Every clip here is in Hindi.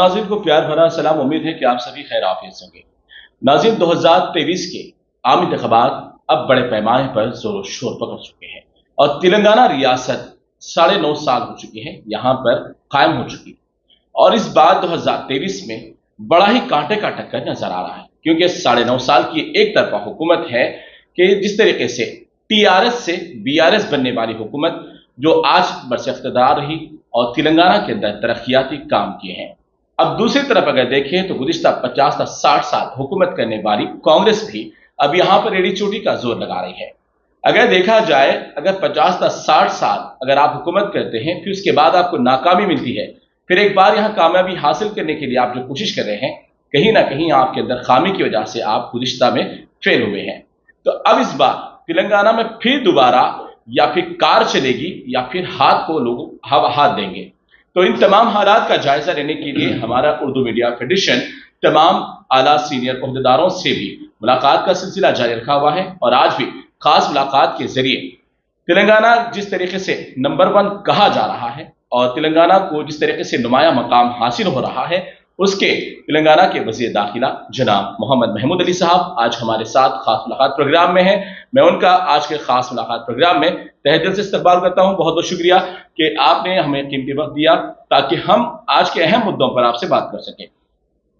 नाज़रीन को प्यार भरा सलाम। उम्मीद है कि आप सभी खैर आफियत से होंगे। नाज़रीन, 2023 के आम इंतखाबात अब बड़े पैमाने पर जोरों शोर पकड़ चुके हैं और तेलंगाना रियासत 9.5 साल हो चुकी है यहाँ पर कायम हो चुकी है। और इस बार 2023 में बड़ा ही कांटे का टक्कर नजर आ रहा है, क्योंकि 9.5 साल की एक तरफा हुकूमत है कि जिस तरीके से टीआरएस से बीआरएस बनने वाली हुकूमत जो आज बरसे इख्तिदार रही और तेलंगाना के अंदर तरक्याती काम किए हैं। अब दूसरी तरफ अगर देखें तो गुज़िश्ता 50 से 60 साल हुकूमत करने वाली कांग्रेस भी अब यहां पर एड़ी चोटी का जोर लगा रही है। अगर देखा जाए, अगर 50 से 60 साल अगर आप हुकूमत करते हैं, फिर उसके बाद आपको नाकामी मिलती है, फिर एक बार यहां कामयाबी हासिल करने के लिए आप जो कोशिश कर रहे हैं, कहीं ना कहीं आपके अंदर खामी की वजह से आप गुज़िश्ता में फेल हुए हैं। तो अब इस बार तेलंगाना में फिर दोबारा या फिर कार चलेगी या फिर हाथ को लोग हाथ देंगे। तो इन तमाम हालात का जायजा लेने के लिए हमारा उर्दू मीडिया फेडरेशन तमाम आला सीनियर ओहदेदारों से भी मुलाकात का सिलसिला जारी रखा हुआ है और आज भी खास मुलाकात के जरिए तेलंगाना जिस तरीके से नंबर 1 कहा जा रहा है और तेलंगाना को जिस तरीके से नुमाया मकाम हासिल हो रहा है, उसके तेलंगाना के वज़ीर दाखिला जनाब मोहम्मद महमूद अली साहब आज हमारे साथ खास मुलाकात प्रोग्राम में है। मैं उनका आज के खास मुलाकात प्रोग्राम में तहे दिल से इस्तकबाल करता हूं। बहुत बहुत शुक्रिया कि आपने हमें कीमती वक्त दिया ताकि हम आज के अहम मुद्दों पर आपसे बात कर सकें।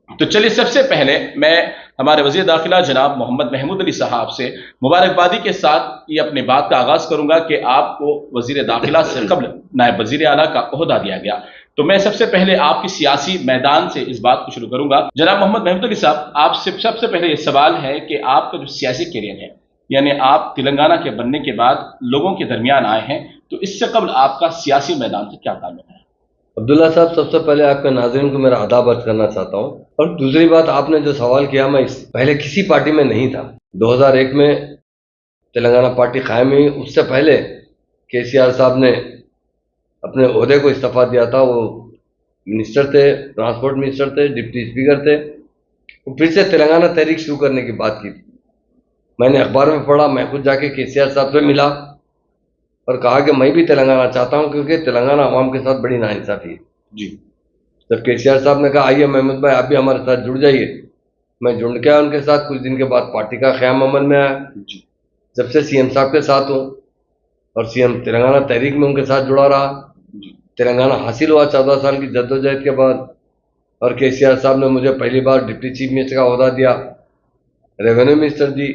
तो चलिए, सबसे पहले मैं हमारे वज़ीर दाखिला जनाब मोहम्मद महमूद अली साहब से मुबारकबादी के साथ ये अपनी बात का आगाज करूंगा कि आपको वज़ीर दाखिला से कबल नायब वज़ीर आला का ओहदा दिया गया। तो मैं सबसे पहले आपकी सियासी मैदान से इस बात को शुरू करूंगा। जनाब मोहम्मद महमूद अली साहब, आपसे सबसे पहले ये सवाल है कि आपका जो सियासी कैरियर है, यानी आप तेलंगाना के बनने के बाद लोगों के दरमियान आए हैं, तो इससे कबल आपका सियासी मैदान से क्या ताल्लुक है? अब्दुल्ला साहब, सबसे पहले आपके नाज़रीन को मेरा आदाब अर्ज करना चाहता हूँ। और दूसरी बात, आपने जो सवाल किया, मैं पहले किसी पार्टी में नहीं था। 2001 में तेलंगाना पार्टी कायम हुई, उससे पहले केसीआर साहब ने अपने ओहदे को इस्तीफा दिया था। वो मिनिस्टर थे, ट्रांसपोर्ट मिनिस्टर थे, डिप्टी स्पीकर थे। वो फिर से तेलंगाना तहरीक शुरू करने की बात की थी। मैंने अखबार में पढ़ा, मैं खुद जाके केसीआर साहब से मिला और कहा कि मैं भी तेलंगाना चाहता हूं, क्योंकि तेलंगाना अवाम के साथ बड़ी नाइंसाफी है जी। जब केसीआर साहब ने कहा आइए महमूद भाई आप भी हमारे साथ जुड़ जाइए, मैं जुड़ गया उनके साथ। कुछ दिन के बाद पार्टी का क़याम अमल में आया। जब से सीएम साहब के साथ हूँ और सीएम तेलंगाना तहरीक में उनके साथ जुड़ा रहा। तेलंगाना हासिल हुआ 14 साल की जद्दोजहद के बाद, और केसीआर साहब ने मुझे पहली बार डिप्टी चीफ मिनिस्टर का ओहदा दिया, रेवेन्यू मिनिस्टर दी,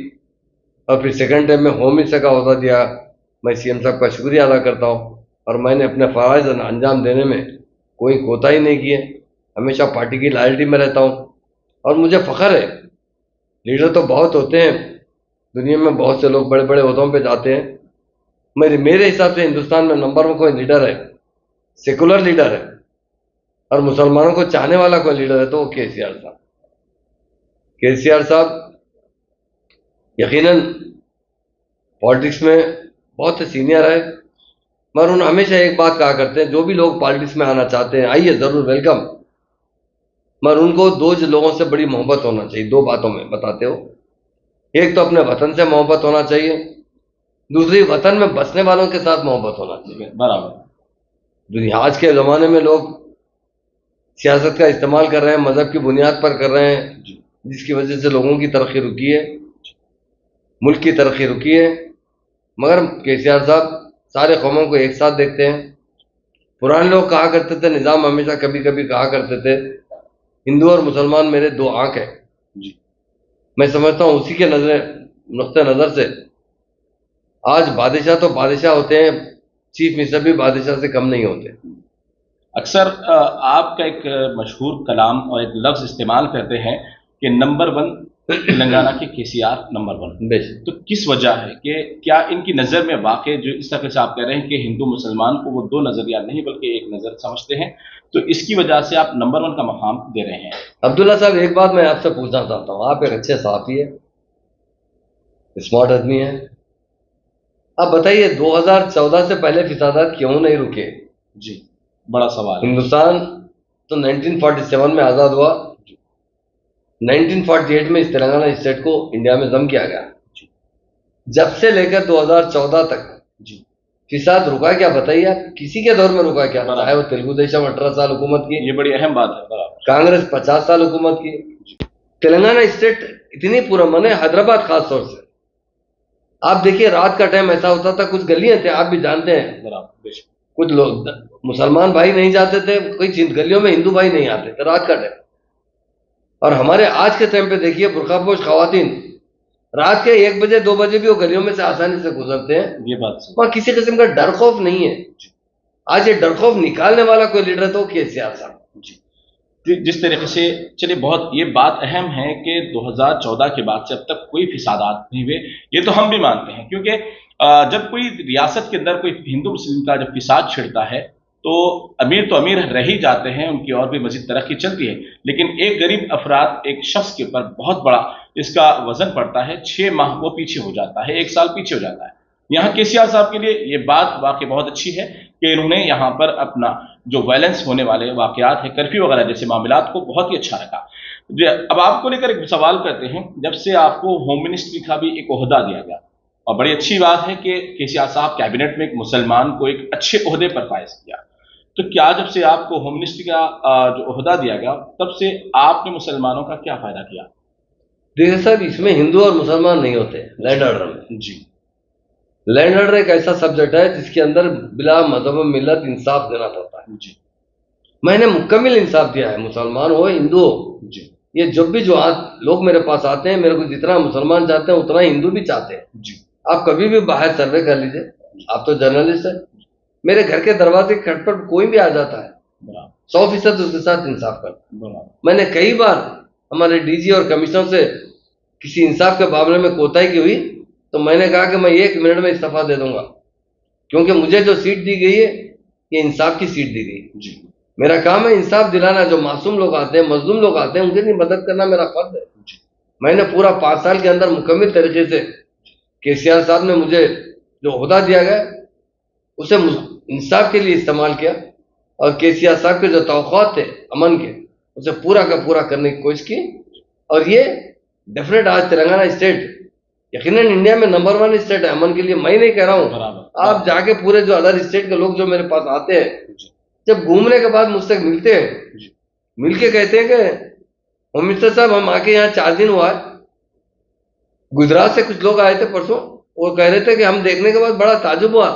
और फिर सेकंड टाइम में होम मिनिस्टर का ओहदा दिया। मैं सीएम साहब का शुक्रिया अदा करता हूँ और मैंने अपने फ़राइज़ अंजाम देने में कोई कोताही नहीं की है। हमेशा पार्टी की लॉयल्टी में रहता हूँ और मुझे फ़ख्र है। लीडर तो बहुत होते हैं दुनिया में, बहुत से लोग बड़े बड़े ओहदों पे जाते हैं। मेरे हिसाब से हिंदुस्तान में नंबर 1 कोई लीडर है, सेकुलर लीडर है और मुसलमानों को चाहने वाला कोई लीडर है तो वो केसीआर साहब। केसीआर साहब यकीनन पॉलिटिक्स में बहुत सीनियर है, मगर उन्होंने हमेशा एक बात कहा करते हैं, जो भी लोग पॉलिटिक्स में आना चाहते हैं आइए ज़रूर, वेलकम, मगर उनको 2 लोगों से बड़ी मोहब्बत होना चाहिए। 2 बातों में बताते हो, एक तो अपने वतन से मोहब्बत होना चाहिए, दूसरी वतन में बसने वालों के साथ मोहब्बत होना चाहिए। बराबर। दुनिया आज के ज़माने में लोग सियासत का इस्तेमाल कर रहे हैं, मज़हब की बुनियाद पर कर रहे हैं, जिसकी वजह से लोगों की तरक्की रुकी है, मुल्क की तरक्की रुकी है। मगर केसीआर साहब सारे कौमों को एक साथ देखते हैं। पुराने लोग कहा करते थे, निज़ाम हमेशा कभी कभी कहा करते थे, हिंदू और मुसलमान मेरे 2 आंख हैं। मैं समझता हूँ उसी के नुक्ते नज़र से आज बादशाह तो बादशाह होते हैं, चीफ मिनिस्टर भी बादशाह से कम नहीं होते। अक्सर आपका एक मशहूर कलाम और एक लफ्ज़ इस्तेमाल करते हैं कि नंबर 1 तेलंगाना के केसीआर नंबर 1। तो किस वजह है कि क्या इनकी नज़र में वाकई जो इस तरह से आप कह रहे हैं कि हिंदू मुसलमान को वो 2 नज़रिया नहीं बल्कि एक नज़र समझते हैं, तो इसकी वजह से आप नंबर 1 का मकाम दे रहे हैं? अब्दुल्ला साहब, एक बात मैं आपसे पूछना चाहता हूँ, आप एक अच्छे सहाफ़ी है, स्मार्ट आदमी है, आप बताइए 2014 से पहले फिसादात क्यों नहीं रुके? जी, बड़ा सवाल। हिंदुस्तान तो 1947 में आज़ाद हुआ, 1948 में इस तेलंगाना स्टेट को इंडिया में जम किया गया। जब से लेकर 2014 तक फिसाद रुका क्या बताइए आप, किसी के दौर में रुका क्या? बराबर। चाहे वो तेलुगु देशम 18 साल हुकूमत की, ये बड़ी अहम बात है। बराबर। कांग्रेस 50 साल हुकूमत की, तेलंगाना स्टेट इतनी पुरअमन है, हैदराबाद खास तौर से। आप देखिए रात का टाइम ऐसा होता था, कुछ गलियां थे आप भी जानते हैं, बराबर, बेशक। कुछ लोग मुसलमान भाई नहीं जाते थे, कोई गलियों में हिंदू भाई नहीं आते थे रात का टाइम। और हमारे आज के टाइम पे देखिए बुर्कापोश खवातीन रात के 1 बजे 2 बजे भी वो गलियों में से आसानी से गुजरते हैं। ये बात सही। वहां किसी किस्म का डर खौफ नहीं है। आज ये डर खौफ निकालने वाला कोई लीडर तो केसीआर साहब। जिस तरीके से, चलिए, बहुत ये बात अहम है कि 2014 के बाद से अब तक कोई फिसादात नहीं हुए, ये तो हम भी मानते हैं, क्योंकि जब कोई रियासत के अंदर कोई हिंदू मुस्लिम का जब फिसाद छिड़ता है तो अमीर रह ही जाते हैं, उनकी और भी मजीद तरक्की चलती है, लेकिन एक गरीब अफराद, एक शख्स के ऊपर बहुत बड़ा इसका वजन पड़ता है। 6 माह वो पीछे हो जाता है, 1 साल पीछे हो जाता है। यहाँ केसीआर साहब के लिए ये बात वाकई बहुत अच्छी है कि इन्होंने यहाँ पर अपना जो वायलेंस होने वाले वाकयात है, कर्फ्यू वगैरह जैसे मामलात को बहुत ही अच्छा रखा। अब आपको लेकर एक सवाल करते हैं, जब से आपको होम मिनिस्ट्री का भी एक ओहदा दिया गया, और बड़ी अच्छी बात है कि केसीआर साहब कैबिनेट में एक मुसलमान को एक अच्छे ओहदे पर फायज किया, तो क्या जब से आपको होम मिनिस्ट्री का जो ओहदा दिया गया तब से आपने मुसलमानों का क्या फायदा किया? देखिए साहब, इसमें हिंदू और मुसलमान नहीं होते लैंड ऑर्डर में। जी। लैंड ऑर्डर एक ऐसा सब्जेक्ट है जिसके अंदर बिला मजहब मिल्लत इंसाफ देना पड़ता है। जी। मैंने मुकम्मल इंसाफ दिया है, मुसलमान हो हिंदू हो। जी। ये जब भी जो लोग मेरे पास आते हैं, मेरे को जितना मुसलमान चाहते हैं उतना हिंदू भी चाहते हैं। जी। आप कभी भी बाहर सर्वे कर लीजिए, आप तो जर्नलिस्ट है, मेरे घर के दरवाजे खटपट कोई भी आ जाता है, 100% उसके साथ इंसाफ करता। मैंने कई बार हमारे डीजी और कमिश्नर से किसी इंसाफ के मामले में कोताही की हुई तो मैंने कहा कि मैं 1 मिनट में इस्तीफा दे दूंगा, क्योंकि मुझे जो सीट दी गई है ये इंसाफ की सीट दी गई। मेरा काम है इंसाफ दिलाना। जो मासूम लोग आते हैं, मजलूम लोग आते हैं, उनके लिए मदद करना मेरा फर्ज है। मैंने पूरा 5 साल के अंदर मुकम्मल तरीके से केसीआर साहब ने मुझे जो ओहदा दिया गया उसे इंसाफ के लिए इस्तेमाल किया, और केसीआर साहब के जो तवक्कुआत थे अमन के, उसे पूरा का पूरा करने की कोशिश की। और ये डेफिनेट आज तेलंगाना स्टेट यकीनन इंडिया में नंबर 1 स्टेट है अमन के लिए। मैं नहीं कह रहा हूँ, आप जाके पूरे जो अदर स्टेट के लोग जो मेरे पास आते हैं, जब घूमने के बाद मुझसे मिलते हैं, मिल के कहते हैं कि होम मिनिस्टर साहब हम आके यहाँ 4 दिन हुआ है, गुजरात से कुछ लोग आए थे परसों, वो कह रहे थे कि हम देखने के बाद बड़ा ताजुब हुआ,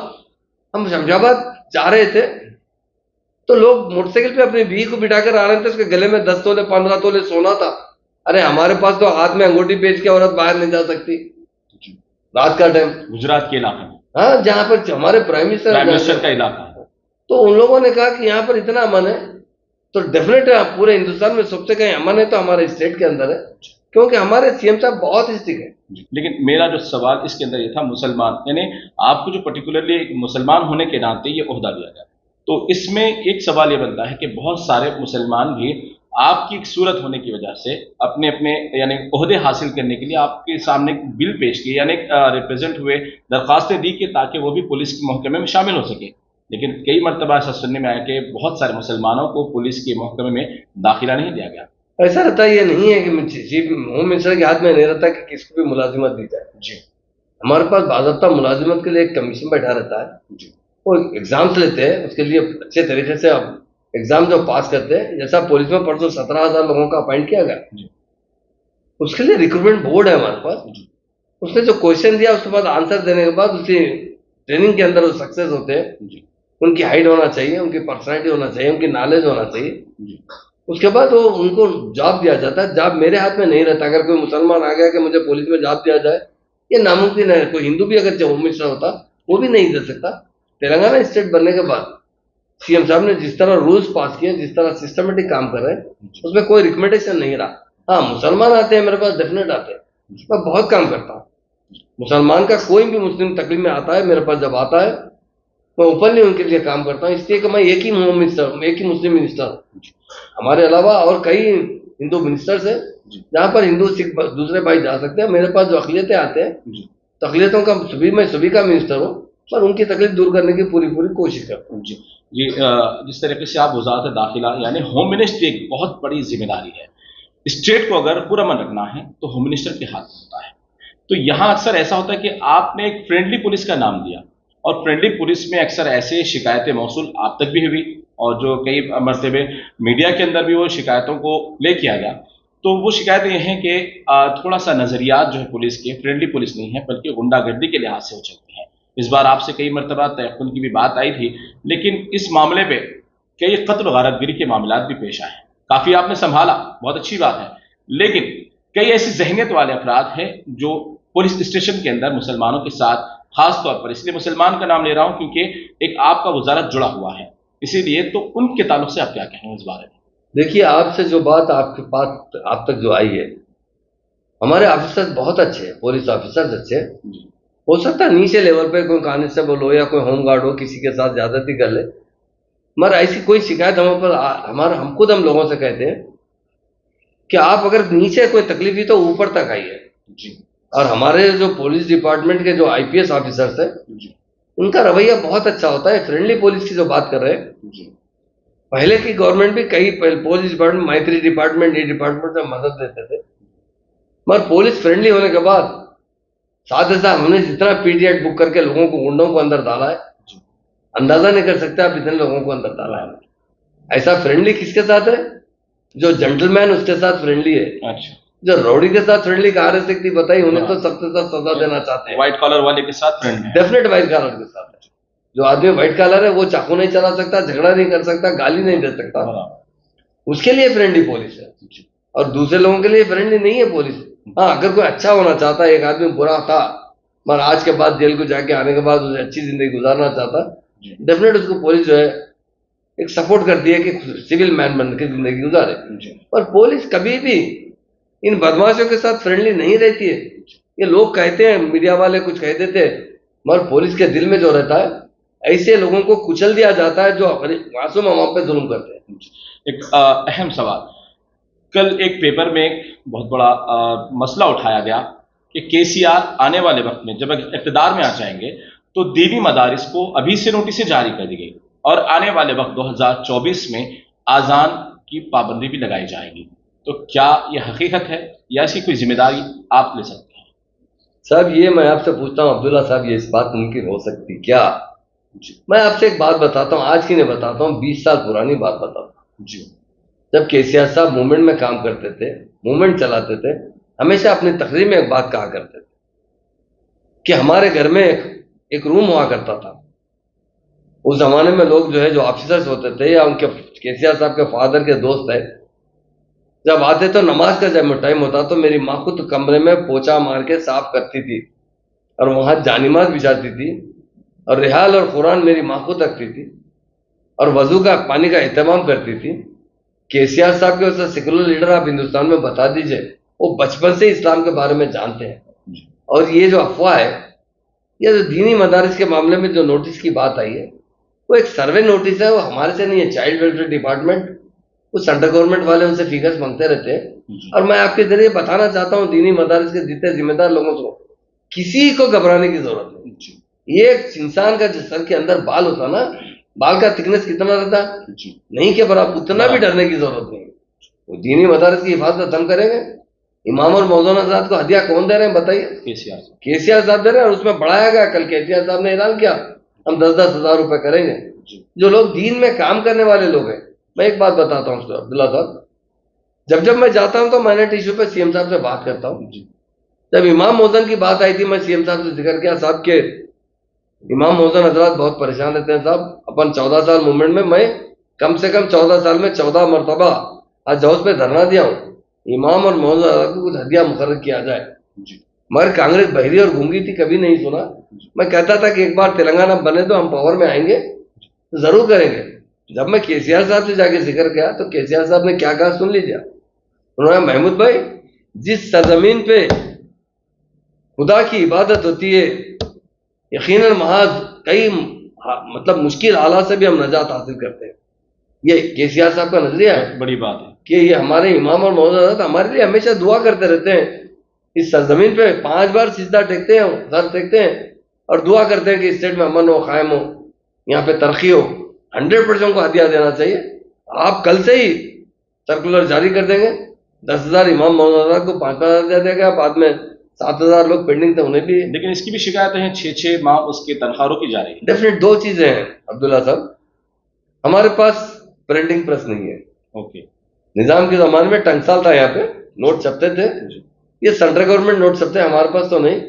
हम शमशाबाद जा रहे थे तो लोग मोटरसाइकिल पे अपनी बीवी को बिठाकर आ रहे थे, उसके गले में 10 तोले 15 तोले सोना था। अरे हमारे पास तो हाथ में अंगूठी बेच के औरत बाहर नहीं जा सकती रात का टाइम। गुजरात के इलाके में, हाँ, जहाँ पर हमारे प्राइम मिनिस्टर का इलाका है। तो उन लोगों ने कहा कि यहाँ पर इतना अमन है, तो डेफिनेट पूरे हिंदुस्तान में सबसे कहीं अमन है तो हमारे स्टेट के अंदर है, क्योंकि हमारे सीएम साहब बहुत स्ट्रिक्ट है। लेकिन मेरा जो सवाल इसके अंदर ये था, मुसलमान यानी आपको जो पर्टिकुलरली एक मुसलमान होने के नाते ये ओहदा दिया गया, तो इसमें एक सवाल ये बनता है कि बहुत सारे मुसलमान भी आपकी एक सूरत होने की वजह से अपने अपने यानी ओहदे हासिल करने के लिए आपके सामने एक बिल पेश किए, यानी रिप्रेजेंट हुए, दरखास्तें दी कि ताकि वो भी पुलिस के महकमे में शामिल हो सके। लेकिन कई मरतबा ऐसा सुनने में आया कि बहुत सारे मुसलमानों को पुलिस के महकमे में दाखिला नहीं दिया गया। ऐसा रहता ये नहीं है कि चीफ होम मिनिस्टर के हाथ में नहीं रहता कि किसको भी मुलाजिमत दी जाए। जी। हमारे पास बाज़ाब्ता मुलाजिमत के लिए एक कमीशन बैठा रहता है। जी। वो एग्जाम्स लेते हैं, उसके लिए अच्छे तरीके से अब एग्जाम जो पास करते हैं, जैसा पुलिस में परसों 17,000 लोगों का अपॉइंट किया गया, उसके लिए रिक्रूटमेंट बोर्ड है हमारे पास। उसने जो क्वेश्चन दिया उसके बाद आंसर देने के बाद उसकी ट्रेनिंग के अंदर वो सक्सेस होते हैं। उनकी हाइट होना चाहिए, उनकी पर्सनैलिटी होना चाहिए, उनकी नॉलेज होना चाहिए। उसके बाद वो उनको जॉब दिया जाता है। जॉब मेरे हाथ में नहीं रहता। अगर कोई मुसलमान आ गया कि मुझे पुलिस में जॉब दिया जाए, ये नामुमकिन है। कोई हिंदू भी अगर होम मिनिस्टर होता वो भी नहीं दे सकता। तेलंगाना स्टेट बनने के बाद सीएम साहब ने जिस तरह रूल्स पास किए, जिस तरह सिस्टमेटिक काम कर रहे हैं, उसमें कोई रिकमेंडेशन नहीं रहा। हाँ, मुसलमान आते हैं मेरे पास, डेफिनेट आते हैं, मैं बहुत काम करता हूँ। मुसलमान का कोई भी मुस्लिम तकलीफ में आता है, मेरे पास जब आता है मैं ओपनली उनके लिए काम करता हूँ, इसलिए कि मैं एक ही होम मिनिस्टर, एक ही मुस्लिम मिनिस्टर हूँ। हमारे अलावा और कई हिंदू मिनिस्टर्स हैं जहाँ पर हिंदू सिख दूसरे भाई जा सकते हैं। मेरे पास जो अकलियतें आते हैं, तकलीफों का मैं सभी का मिनिस्टर हूँ, पर उनकी तकलीफ दूर करने की पूरी कोशिश करता हूँ। जी। जिस तरीके से आप वजारत दाखिला यानी होम मिनिस्ट्री एक बहुत बड़ी जिम्मेदारी है। स्टेट को अगर पूरा मन रखना है तो होम मिनिस्टर के हाथ में होता है। तो यहाँ अक्सर ऐसा होता है कि आपने एक फ्रेंडली पुलिस का नाम दिया, और फ्रेंडली पुलिस में अक्सर ऐसे शिकायतें मौसूल आप तक भी हुई और जो कई मरतबे मीडिया के अंदर भी वो शिकायतों को ले किया गया। तो वो शिकायतें ये हैं कि थोड़ा सा नजरियात जो है पुलिस के फ्रेंडली पुलिस नहीं है बल्कि गुंडागर्दी के लिहाज से हो चलती है। इस बार आपसे कई मरतबा तयक्कुन की भी बात आई थी, लेकिन इस मामले पे कई कत्ल गारतगिरी के मामलात भी पेश आए हैं। काफी आपने संभाला, बहुत अच्छी बात है, लेकिन कई ऐसी जहनीत वाले अफराद हैं जो पुलिस स्टेशन के अंदर मुसलमानों के साथ, खास तौर पर इसलिए मुसलमान का नाम ले रहा हूं क्योंकि एक आपका वजारत जुड़ा हुआ है, इसीलिए तो उनके ताल्लुक से आप क्या कहेंगे इस बारे में? देखिए, आपसे जो बात आपके पास आप तक जो आई है, हमारे ऑफिसर्स बहुत अच्छे हैं, पुलिस ऑफिसर्स अच्छे हैं। हो सकता है नीचे लेवल पे कोई कांस्टेबल हो या कोई होमगार्ड हो किसी के साथ ज्यादती कर ले, मगर ऐसी कोई शिकायत हम पर हम खुद हम लोगों से कहते हैं कि आप अगर नीचे कोई तकलीफ ही तो ऊपर तक आई है जी। और हमारे जो पुलिस डिपार्टमेंट के जो आईपीएस ऑफिसर्स हैं उनका रवैया बहुत अच्छा होता है। फ्रेंडली पुलिस की जो बात कर रहे हैं जी, पहले की गवर्नमेंट भी कई पुलिस डिपार्टमेंट, मैत्री डिपार्टमेंट, ये डिपार्टमेंट में मदद देते थे, मगर पुलिस फ्रेंडली होने के बाद साथ ही साथ हमने जितना पीडीएट बुक करके लोगों को, गुंडों को अंदर डाला है, अंदाजा नहीं कर सकते आप इतने लोगों को अंदर डाला है। ऐसा फ्रेंडली किसके साथ है? जो जेंटलमैन उसके साथ फ्रेंडली है। अच्छा, जो रौडी के साथ फ्रेंडली कहाँ रह सकती बताइए? उन्हें तो सबसे सख्त सजा देना चाहते हैं। व्हाइट कॉलर वाले के साथ फ्रेंडली, डेफिनेट व्हाइट कॉलर के साथ। जो आदमी व्हाइट कॉलर है वो चाकू नहीं चला सकता, झगड़ा नहीं कर सकता, गाली नहीं दे सकता, उसके लिए फ्रेंडली पुलिस है। और दूसरे लोगों के लिए फ्रेंडली नहीं है पुलिस। हाँ, अगर कोई अच्छा होना चाहता है, एक आदमी बुरा था मगर आज के बाद जेल को जाके आने के बाद उसे अच्छी जिंदगी गुजारना चाहता, डेफिनेट उसको पुलिस जो है एक सपोर्ट करती है कि सिविल मैन बन के जिंदगी गुजारे। और पुलिस कभी भी इन बदमाशों के साथ फ्रेंडली नहीं रहती है। ये लोग कहते हैं, मीडिया वाले कुछ कह देते हैं, मगर पुलिस के दिल में जो रहता है ऐसे लोगों को कुचल दिया जाता है जो मासूम अवाम पे जुल्म करते हैं। एक अहम सवाल, कल एक पेपर में एक बहुत बड़ा मसला उठाया गया कि केसीआर आने वाले वक्त में जब इक़्तिदार में आ जाएंगे तो दीनी मदारिस को अभी से नोटिस जारी कर दी गई और आने वाले वक्त 2024 में आज़ान की पाबंदी भी लगाई जाएगी। तो क्या यह हकीकत है या ऐसी कोई जिम्मेदारी आप ले सकते हैं? साहब, ये मैं आपसे पूछता हूँ अब्दुल्ला साहब, ये इस बात मुमकिन हो सकती क्या? मैं आपसे एक बात बताता हूँ, आज की नहीं बताता हूँ, 20 साल पुरानी बात बताता हूँ जी। जब केसीआर साहब मूवमेंट में काम करते थे, मूवमेंट चलाते थे, हमेशा अपनी तकरीर में एक बात कहा करते थे कि हमारे घर में एक रूम हुआ करता था। उस जमाने में लोग जो है, जो ऑफिसर्स होते थे या उनके केसीआर साहब के फादर के दोस्त है, जब आते तो नमाज का जब टाइम होता तो मेरी माँ खुद कमरे में पोछा मार के साफ करती थी और वहां जानिमाज बिछाती थी और रिहाल और कुरान मेरी माँ खुद रखती थी और वजू का पानी का एहतमाम करती थी। केसीआर साहब के उस सेकुलर लीडर आप हिंदुस्तान में बता दीजिए, वो बचपन से इस्लाम के बारे में जानते हैं। और ये जो अफवाह है, ये जो दीनी मदारिस के मामले में जो नोटिस की बात आई है, वो एक सर्वे नोटिस है, वो हमारे से नहीं है। चाइल्ड वेलफेयर डिपार्टमेंट, वो सेंट्रल गवर्नमेंट वाले उनसे फिगर्स मांगते रहते हैं। और मैं आपके जरिए बताना चाहता हूँ दीनी मदारिस के जितने जिम्मेदार लोगों को, किसी को घबराने की जरूरत नहीं। ये एक इंसान का जो सर के अंदर बाल होता ना, बाल का थिकनेस कितना रहता नहीं के बराबर, उतना भी डरने की जरूरत नहीं। वो दीनी मदारिस की हिफाजत हम करेंगे। इमाम और मौलाना साहब को हदिया कौन दे रहे हैं बताइए? केसीआर साहब दे रहे हैं। और उसमें बढ़ाया गया, कल केसीआर साहब ने ऐलान किया हम 10-10 हज़ार रुपए करेंगे। जो लोग दीन में काम करने वाले लोग हैं, मैं एक बात बताता हूँ अब्दुल्ला साहब, जब मैं जाता हूँ तो माइनॉरिटी इशू पे सीएम साहब से बात करता हूँ। जब इमाम मौजन की बात आई थी, मैं सीएम साहब से जिक्र किया, साहब के इमाम मौजन हजरात बहुत परेशान रहते हैं साहब। अपन 14 साल मूवमेंट में, मैं कम से कम 14 साल में 14 मरतबा आज हाउस पे धरना दिया हूँ, इमाम और मौजन हजरात को कुछ हदिया मुकर्रर किया जाए। मगर कांग्रेस बहरी और गूंगी थी, कभी नहीं सुना। मैं कहता था कि एक बार तेलंगाना बने तो हम पावर में आएंगे, तो जरूर करेंगे। जब मैं केसीआर साहब से जाके जिक्र किया तो केसीआर साहब ने क्या कहा सुन लीजिए। उन्होंने, महमूद भाई, जिस सरजमीन पे खुदा की इबादत होती है, यकीनन महज कई मतलब मुश्किल हालात से भी हम नजात हासिल करते हैं। ये केसीआर साहब का नजरिया है। बड़ी बात है कि ये हमारे इमाम और मौजूद हमारे लिए हमेशा दुआ करते रहते हैं। इस सरजमीन पे 5 बार सिजदा टेकते हैं, सर टेकते हैं और दुआ करते हैं कि स्टेट में अमन हो, कायम हो, यहाँ पे तरक्की हो। 100% को हदिया देना चाहिए। आप कल से ही सर्कुलर जारी कर देंगे, 10,000 इमाम मौलाना को 5,000 दे देगा, बाद में 7,000 लोग पेंडिंग थे, उन्हें भी। लेकिन इसकी भी शिकायतें हैं, 6-6 माह उसके तनख्वाह रोकी जा रही है। डेफिनेट दो चीजें हैं अब्दुल्ला साहब, हमारे पास प्रिंटिंग प्रेस नहीं है। ओके। निजाम के जमाने में टंकसाल था, यहाँ पे नोट छपते थे, ये सेंट्रल गवर्नमेंट नोट छपते हैं, हमारे पास तो नहीं।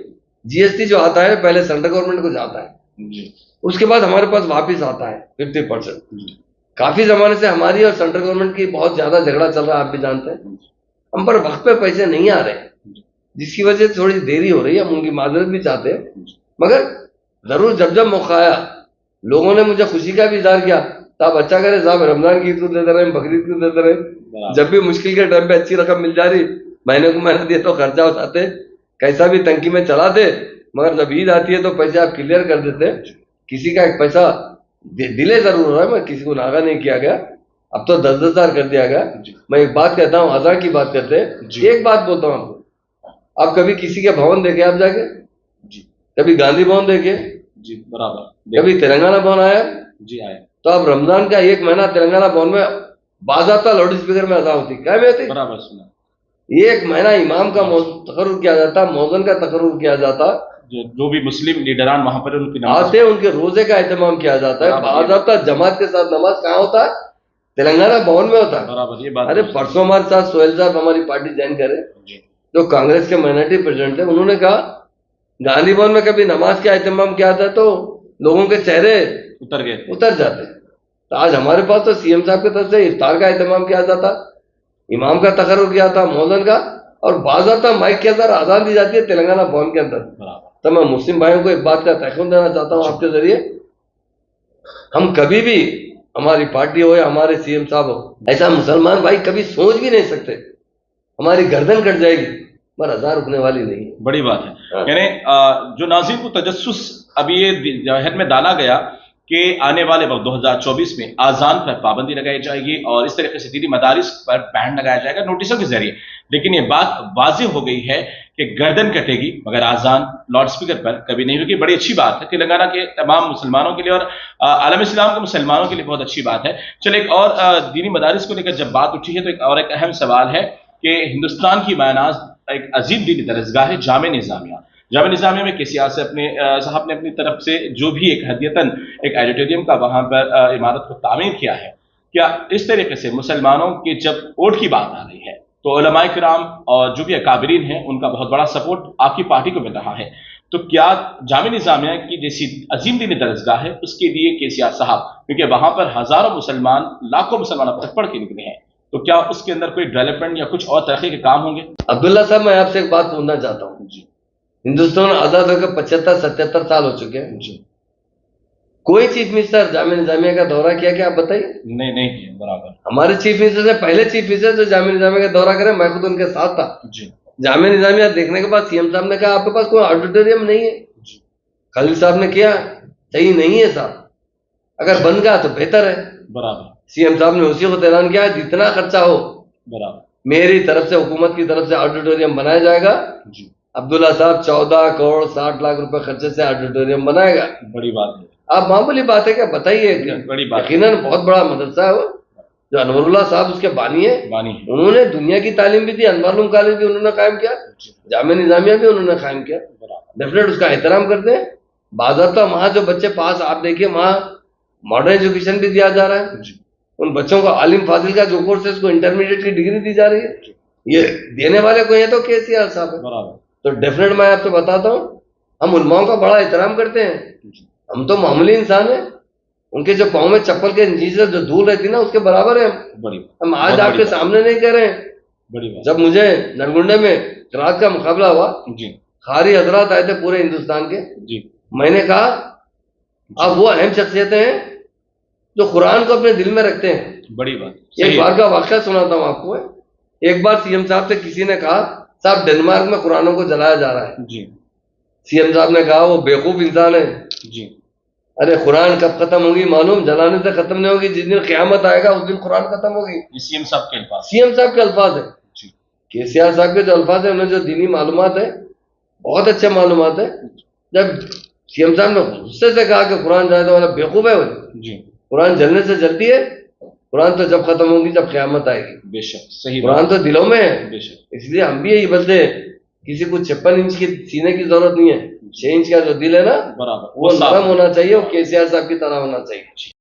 जीएसटी जो आता है पहले सेंट्रल गवर्नमेंट को जाता है, उसके बाद हमारे पास वापिस आता है 50%। काफी जमाने से हमारी और सेंट्रल गवर्नमेंट की बहुत ज्यादा झगड़ा चल रहा है, आप भी जानते हैं। हम पर वक्त पे पैसे नहीं आ रहे, जिसकी वजह से थोड़ी देरी हो रही है, हम उनकी माजरत भी चाहते हैं। मगर जरूर जब जब मौका आया, लोगों ने मुझे खुशी का भी इजहार किया, साहब अच्छा करे साहब, रमजान की ईद क्यों देते रहे, बकरीद क्यों देते रहे, जब भी मुश्किल के टाइम पे अच्छी रकम मिल जा रही, महीने को महीना दिए तो खर्चा उठाते, कैसा भी तंकी में चलाते, मगर जब ईद आती है तो पैसे आप क्लियर कर देते। किसी का एक पैसा डिले जरूर हो रहा है, मैं किसी को नागा नहीं किया गया, अब तो 10-10 हजार कर दिया गया। मैं एक बात कहता हूँ, 1000 की बात करते हैं, एक बात बोलता हूँ आपको, आप कभी किसी के भवन देखे आप जाके? कभी गांधी भवन देखे? जी बराबर। कभी तेलंगाना भवन आया? जी आया। तो अब रमजान का एक महीना तेलंगाना भवन में बाज़ाब्ता लाउड स्पीकर में अदा होती, क्या में होती? बराबर सुना। एक महीना इमाम का तकर्रुर किया जाता, मौज़न का तकर्रुर किया जाता, जो भी मुस्लिम लीडरान वहां पर उनकी आते, उनके रोजे का एहतमाम किया जाता है, बाज़ाब्ता जमात के साथ नमाज कहाँ होता है? तेलंगाना भवन में होता है। बराबर, ये बात। अरे परसों हमारे साथ सोहेल साहब हमारी पार्टी ज्वाइन करे, जो कांग्रेस के माइनॉरिटी प्रेसिडेंट थे, उन्होंने कहा गांधी भवन में कभी नमाज का एहतमाम किया था तो लोगों के चेहरे उतर जाते। तो आज हमारे पास तो सीएम साहब की तरफ से इफ्तार का एहतमाम किया जाता, इमाम का तकर्रुर किया था, मौज़न का, और बाज़ाब्ता माइक के अंदर आज़ान दी जाती है तेलंगाना भवन के अंदर। तो मैं मुस्लिम भाइयों को एक बात का तयकीन देना चाहता हूँ आपके जरिए, हम कभी भी, हमारी पार्टी हो या हमारे सीएम साहब हो, ऐसा मुसलमान भाई कभी सोच भी नहीं सकते, हमारी गर्दन कट जाएगी, पर हजार रुकने वाली नहीं है। बड़ी बात है। यानी जो नाज़रीन को तजस्सुस अभी ये जहन में डाला गया कि आने वाले वक्त 2024 में आज़ान पर पाबंदी लगाई जाएगी और इस तरीके से दीनी मदारिस पर बैन लगाया जाएगा नोटिसों के जरिए, लेकिन ये बात वाज़ेह हो गई है कि गर्दन कटेगी मगर आज़ान लाउड स्पीकर पर कभी नहीं होगी। बड़ी अच्छी बात है, तेलंगाना के तमाम मुसलमानों के लिए और आलम इस्लाम के मुसलमानों के लिए बहुत अच्छी बात है। चलो एक और दीनी मदारिस को लेकर जब बात उठी है तो एक अहम सवाल है कि हिंदुस्तान की मायनाज एक अजीम दीनी दरसगाह है जामे निज़ामिया। जामे निज़ामिया में केसीआर से साहब ने अपनी तरफ से जो भी एक हदियतन एक ऑडिटोरियम का वहां पर इमारत को तामीर किया है, क्या इस तरीके से मुसलमानों की जब वोट की बात आ रही है तो उलमाए किराम और जो भी अकाबरीन हैं उनका बहुत बड़ा सपोर्ट आपकी पार्टी को मिल रहा है, तो क्या जामे निज़ामिया की जैसी अजीम दीनी दरसगाह है उसके लिए केसीआर साहब, क्योंकि वहां पर हजारों मुसलमान, लाखों मुसलमान पढ़ के निकले हैं, तो क्या उसके अंदर कोई डेवलपमेंट या कुछ और तरह के काम होंगे? अब्दुल्ला साहब मैं आपसे एक बात पूछना चाहता हूँ जी, हिंदुस्तान आजाद होकर 75-77 साल हो चुके हैं जी, कोई चीफ मिनिस्टर जामे निज़ामिया का दौरा किया क्या? आप बताइए। नहीं किया। बराबर। हमारे चीफ मिनिस्टर से पहले चीफ मिनिस्टर जो जामे निज़ामिया का दौरा करे, मैं खुद उनके साथ था जी। जामे निज़ामिया देखने के बाद सीएम साहब ने कहा आपके पास कोई ऑडिटोरियम नहीं है जी। खलील साहब ने किया, सही नहीं है साहब, अगर बन गया तो बेहतर है। बराबर। सीएम साहब ने उसी को ऐलान किया जितना खर्चा हो बराबर मेरी तरफ से, हुकूमत की तरफ से ऑडिटोरियम बनाया जाएगा जी। अब्दुल्ला साहब 14 करोड़ 60 लाख रुपए खर्चे से ऑडिटोरियम बनाएगा। बड़ी बात है, आप मामूली बात है क्या? बताइए। बड़ी बात, यकीनन बहुत बड़ा मदरसा है वो, जो अनवरुल्लाह साहब उसके बानी है, उन्होंने दुनिया की तालीम भी दी, अनवरुल कॉलेज भी उन्होंने कायम किया, जामे निज़ामिया भी उन्होंने कायम किया, डेफिनेट उसका एहतराम करते हैं। बाज़ाब्ता वहाँ जो बच्चे पास, आप देखिए वहाँ मॉडर्न एजुकेशन भी दिया जा रहा है, उन बच्चों को आलिम फाजिल का जो कोर्स है उसको इंटरमीडिएट की डिग्री दी जा रही है, ये देने वाले को ये तो केसीआर साहब है। तो डेफिनेट मैं आपसे बताता हूँ, हम उलमाओं का बड़ा एहतराम करते हैं, हम तो मामूली इंसान हैं, उनके जो पाँव में चप्पल के नीचे जो धूल रहती ना उसके बराबर है हम आज आपके सामने नहीं कह रहे हैं। जब मुझे नरगुंडे में रात का मुकाबला हुआ जी, खारी हजरात आए थे पूरे हिंदुस्तान के जी, मैंने कहा अब वो अहम शख्सियतें हैं जो कुरान को अपने दिल में रखते हैं। बड़ी बात। एक बार का वाकया सुनाता हूँ आपको। एक बार सीएम साहब से किसी ने कहा साहब डेनमार्क में कुरानों को जलाया जा रहा है जी। सीएम साहब ने कहा वो बेवकूफ इंसान है जी, अरे कुरान कब खत्म होगी मालूम? जलाने से खत्म नहीं होगी, जिस दिन क़यामत आएगा उस दिन कुरान खत्म होगी। सीएम साहब के अल्फाज है जी। केसीआर साहब के जो अल्फाज है, उन्हें जो दीनी मालूमात है बहुत अच्छे मालूमात है। जब सीएम साहब ने गुस्से से कहा कि कुरान जाए तो वाला बेवकूफ है जी, कुरान जलने से जलती है, कुरान तो जब खत्म होगी जब क़यामत आएगी। बेशक सही, कुरान तो दिलों में है बेशक। इसलिए हम भी यही बोलते हैं किसी को 56 इंच की सीने की जरूरत नहीं है, 6 इंच का जो दिल है ना बराबर वो नरम होना चाहिए, वो केसीआर साहब की तरह होना चाहिए।